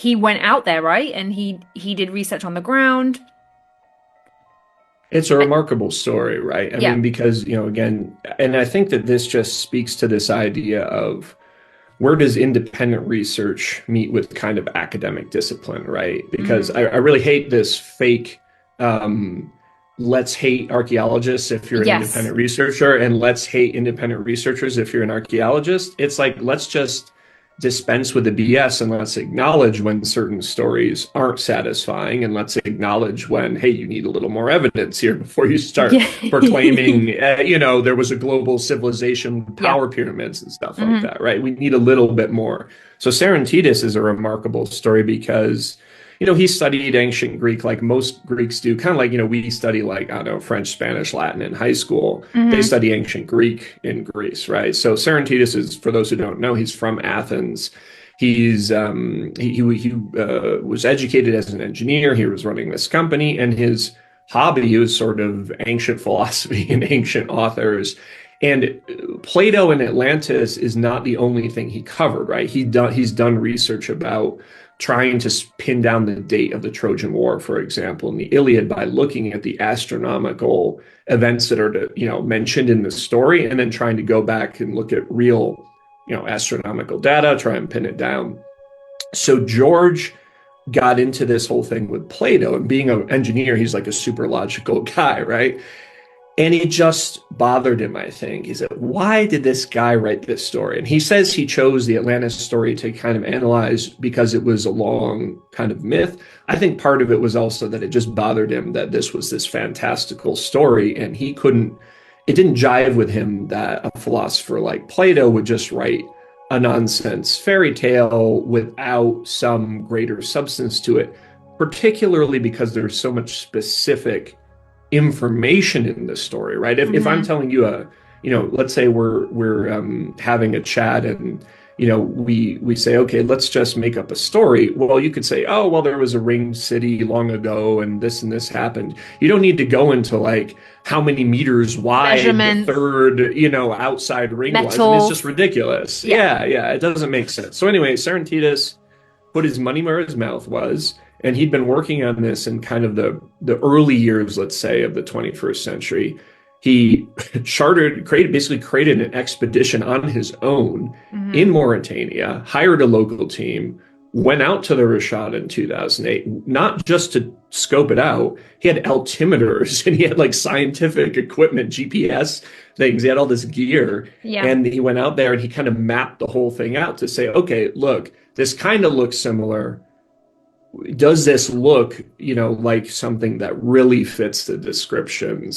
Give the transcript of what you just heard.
he went out there, right? And he did research on the ground. It's a I- remarkable story, right? I Yeah. mean, because, again, and I think that this just speaks to this idea of where does independent research meet with kind of academic discipline, right? Because Hmm. I really hate this fake, um, let's hate archaeologists if you're an Yes. independent researcher, and let's hate independent researchers if you're an archaeologist. It's like, let's just dispense with the BS and let's acknowledge when certain stories aren't satisfying, and let's acknowledge when, hey, you need a little more evidence here before you start Yeah. proclaiming, there was a global civilization with Yeah. power pyramids and stuff like Hmm. that, right? We need a little bit more. So Serentitis is a remarkable story because, he studied ancient Greek like most Greeks do, kind of like, we study like, I don't know, French, Spanish, Latin in high school. They Hmm. study ancient Greek in Greece, right? So Serentitis is, for those who don't know, he's from Athens. He was educated as an engineer. He was running this company, and his hobby was sort of ancient philosophy and ancient authors. And Plato and Atlantis is not the only thing he covered, right? He's done research about trying to pin down the date of the Trojan War, for example, in the Iliad by looking at the astronomical events that are mentioned in the story, and then trying to go back and look at real, astronomical data, try and pin it down. So George got into this whole thing with Plato, and being an engineer, he's like a super logical guy, right? And it just bothered him, I think. He said, why did this guy write this story? And he says he chose the Atlantis story to kind of analyze because it was a long kind of myth. I think part of it was also that it just bothered him that this was this fantastical story, and it didn't jive with him that a philosopher like Plato would just write a nonsense fairy tale without some greater substance to it, particularly because there's so much specific information in the story, right? If I'm Hmm. telling you let's say we're having a chat, and we say, okay, let's just make up a story. Well, you could say, oh, well, there was a ringed city long ago, and this happened. You don't need to go into like how many meters wide the Measurements, third, outside ring was. I mean, it's just metals. ridiculous. Yeah. Yeah, it doesn't make sense. So anyway, Serentitis put his money where his mouth was, and he'd been working on this in kind of the early years, let's say, of the 21st century. He basically created an expedition on his own Hmm. in Mauritania, hired a local team, went out to the Rashad in 2008, not just to scope it out. He had altimeters and he had like scientific equipment, GPS things. He had all this gear, Yeah. and he went out there and he kind of mapped the whole thing out to say, okay, look, this kind of looks similar. Does this look, like something that really fits the descriptions?